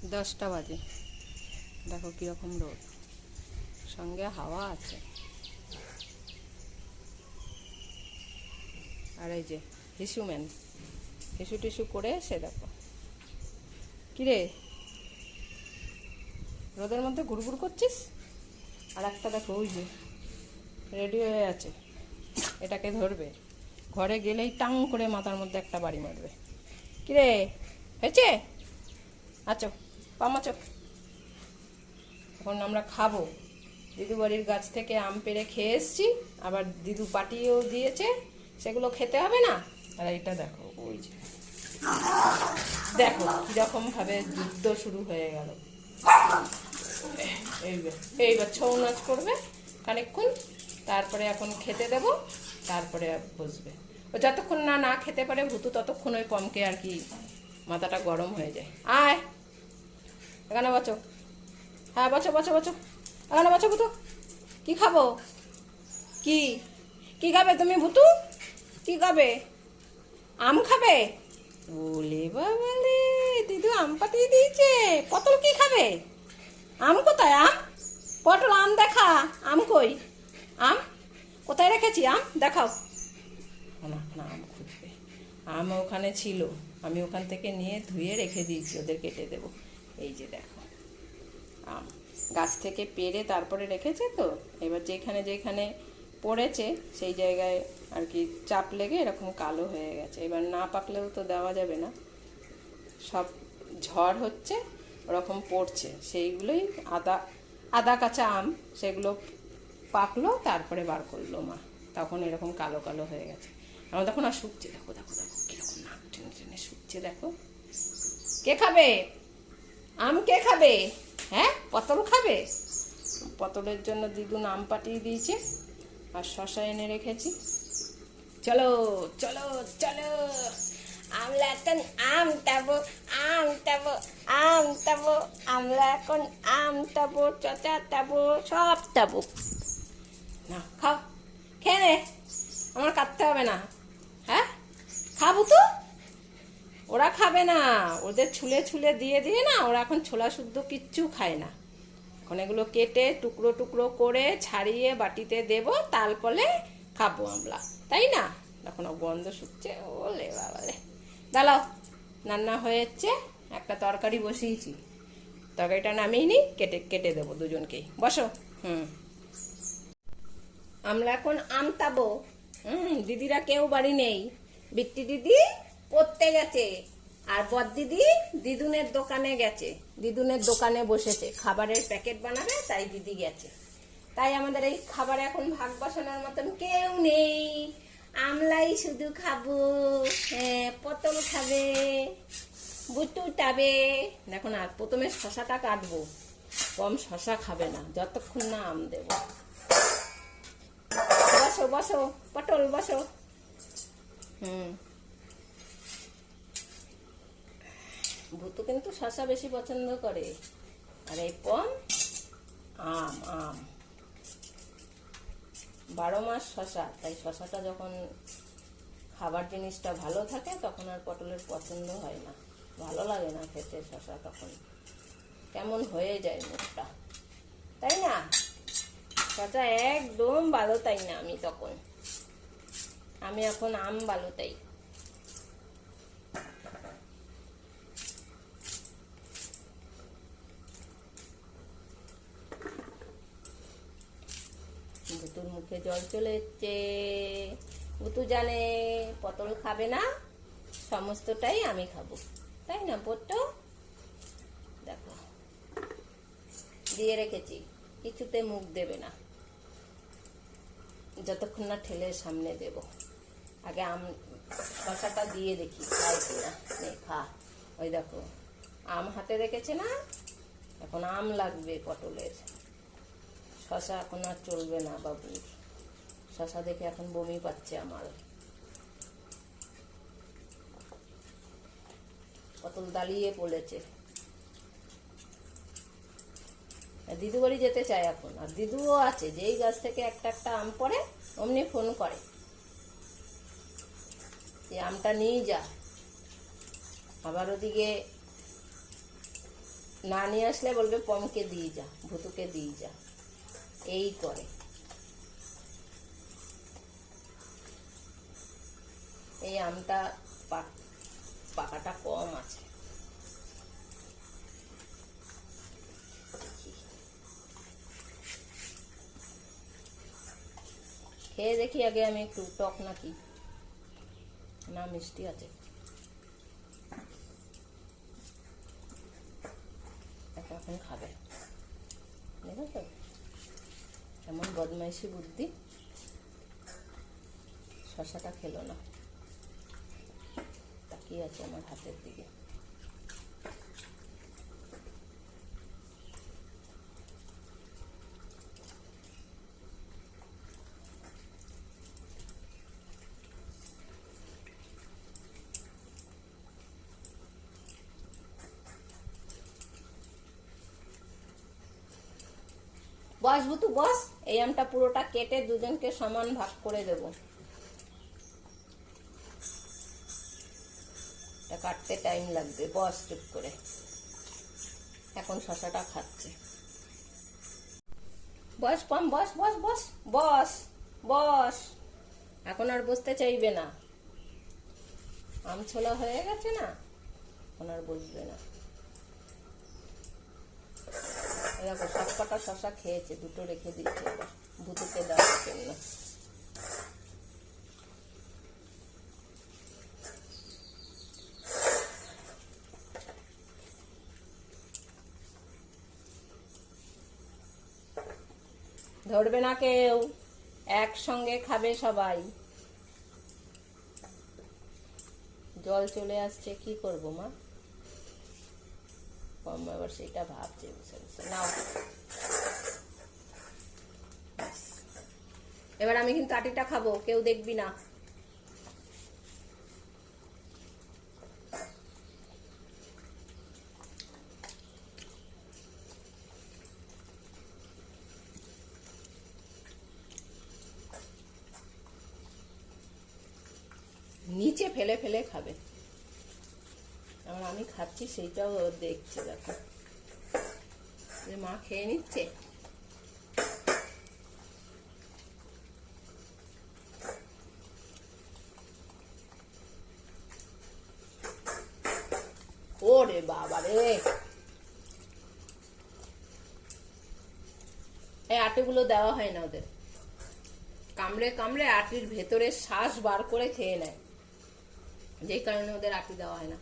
10টা বাজে, দেখো কীরকম রোদ, সঙ্গে হাওয়া আছে। আর এই যে হিসুম্যান হিসু টিসু করে এসে দেখো, কিরে রোদের মধ্যে ঘুরঘুর করছিস। আর একটা দেখো ওই যে রেডি হয়ে আছে, এটাকে ধরবে, ঘরে গেলেই টাং করে মাথার মধ্যে একটা বাড়ি মারবে। কিরে হয়েছে, আচ্ছা পামাচো। এখন আমরা খাবো, দিদু বাড়ির গাছ থেকে আম পেড়ে খেয়ে এসছি, আবার দিদু পাঠিয়েও দিয়েছে, সেগুলো খেতে হবে না। আর এটা দেখো ওই যে দেখো কিরকম ভাবে যুদ্ধ শুরু হয়ে গেল। এইবার ছৌ নাচ করবে খানিকক্ষণ, তারপরে এখন খেতে দেব, তারপরে বসবে। ও যতক্ষণ না না খেতে পারে ভুতু, ততক্ষণ ওই পমকে আর কি মাথাটা গরম হয়ে যায়। আয় এখানে বচো, হ্যাঁ বচো বচো বচো, এখানে বচো ভুতু। কি খাবো, কি কি খাবে তুমি ভুতু, কি খাবে? আম খাবে? বলে বাবালে, দিদু আম পাঠিয়ে দিয়েছে। পটল কি খাবে? আম কোথায়? আম পটল আম দেখা, আম কই? আম কোথায় রেখেছি? আম দেখাও না। না আম খুঁজবে, আম ওখানে ছিল, আমি ওখান থেকে নিয়ে ধুয়ে রেখে দিয়েছি, ওদের কেটে দেবো। এই যে দেখো আম গাছ থেকে পেড়ে তারপরে রেখেছে, তো এবার যেখানে যেখানে পড়েছে সেই জায়গায় আর কি চাপ লেগে এরকম কালো হয়ে গেছে। এবার না পাকলেও তো দেওয়া যাবে না, সব ঝড় হচ্ছে ওরকম পড়ছে, সেইগুলোই আদা আদা কাঁচা আম, সেগুলো পাকলো, তারপরে বার করলো মা, তখন এরকম কালো কালো হয়ে গেছে। আমার তখন আর শুকছে, দেখো দেখো দেখো কীরকম নাক টেনে টেনে শুকছে। দেখো কে খাবে আম, কে খাবে? হ্যাঁ পটল খাবে? পটলের জন্য দিদু নাম পাঠিয়ে দিয়েছে, আর শশা এনে রেখেছি। চলো চলো চলো, আমরা এখন আম টাবো, আম টাবো, আম টাবো, আমরা এখন আম টাবো, চচা টাবো, সব টাবো। না খাও, খেয়ে নে, আমার কাটতে হবে না। হ্যাঁ খাবো তো, ওরা খাবে না, ওদের ছুলে ছুলে দিয়ে দিয়ে না, ওরা এখন ছোলা শুদ্ধ কিচ্ছু খায় না। এখন এগুলো কেটে টুকরো টুকরো করে ছাড়িয়ে বাটিতে দেব, তারপরে খাবো আমরা, তাই না? এখন গন্ধ শুকছে, ওলে বাবালে। দাঁড়াও, রান্না হয়েছে, একটা তরকারি বসিয়েছি, তরকারিটা নামিয়ে নিই, কেটে কেটে দেবো দুজনকেই। বসো। আমরা এখন আম তাবো। দিদিরা কেউ বাড়ি নেই, বিট্টি দিদি পড়তে গেছে, আর বদ দিদি দিদুনের দোকানে গেছে, দিদুনের দোকানে বসেছে, খাবারের প্যাকেট বানাবে, তাই দিদি গেছে। তাই আমাদের এই খাবার এখন ভাগ বসানোর মতন কেউ নেই, আমলাই শুধু খাবো। হ্যাঁ পটল খাবে, বুটু খাবে। দেখুন, আর প্রথমে শশাটা কাটবো, কম শশা খাবে না যতক্ষণ না আম দেবো। বসো বসো পটল বসো। ভুতু কিন্তু শশা বেশি পছন্দ করে, আর এই পম আম। আম 12 মাস শশা, তাই শশাটা যখন খাবার জিনিসটা ভালো থাকে তখন আর পটলের পছন্দ হয় না, ভালো লাগে না খেতে শশা, তখন কেমন হয়ে যায় মুখটা, তাই না? শশা একদম ভালো তাই না, আমি এখন আম ভালো তাই। ভুতুর মুখে জল চলে এসছে, ভুতু জানে পটল খাবে না, সমস্তটাই আমি খাবো, তাই না পোট্টো? দেখো দিয়ে রেখেছি, কিছুতে মুখ দেবে না যতক্ষণ না ঠেলে সামনে দেব। আগে আম শশাটা দিয়ে দেখি খাই কিনা। খা, ওই দেখো আম হাতে রেখেছে না, এখন আম লাগবে পটলের, শশা এখন আর চলবে না বাবু, শশা দেখে এখন বমি পাচ্ছে আমার। পটল দাঁড়িয়ে পড়েছে, দিদু বাড়ি যেতে চায় এখন, আর দিদুও আছে, যেই গাছ থেকে একটা একটা আম পড়ে অমনি ফোন করে, এই আমটা নিয়ে যা। আবার ওদিকে না নিয়ে আসলে বলবে পমকে দিয়ে যা, ভুতুকে দিয়ে যা, এই করে। এই আমটা পাকাটা কম আছে। খেয়ে দেখি আগে আমি একটু, টক নাকি না মিষ্টি আছে। এখন খাবে, দেখো এমন বদমাইশি বুদ্ধি। শশাটা খেলো না, তাকিয়ে আছে আমার হাতের দিকে। বস বুতু বস, এই আমটা পুরোটা কেটে দুজনকে সমান ভাগ করে দেব। এটা কাটতে টাইম লাগবে, বস চুপ করে। এখন শশাটা খাচ্ছে। বস পম, বস বস বস বস বস। এখন আর বসতে চাইবে না, আম ছোলা হয়ে গেছে না, এখন আর বসবে না। দেখো সব কটা শশা খেয়েছে, দুটো রেখে দিচ্ছে এবার ভুতুকে দেওয়ার জন্য। ধরবে না কেউ, একসঙ্গে খাবে সবাই। জল চলে আসছে, কি করব মা? আবার সেটা ভাবছে, বসে বসে। নাও এবার আমি কিন্তু আটিটা খাবো, কেউ দেখবি না। নিচে ফেলে ফেলে খাবে, আর আমি খাচ্ছি সেইটাও দেখছে। দেখো যে মা খেয়ে নিচ্ছে। ওরে বাবা রে, এই আটিগুলো দেওয়া হয় না ওদের। কামড়ে কামড়ে আটির ভেতরে শ্বাস বার করে খেয়ে নেয়, যেই কারণে ওদের আটি দেওয়া হয় না।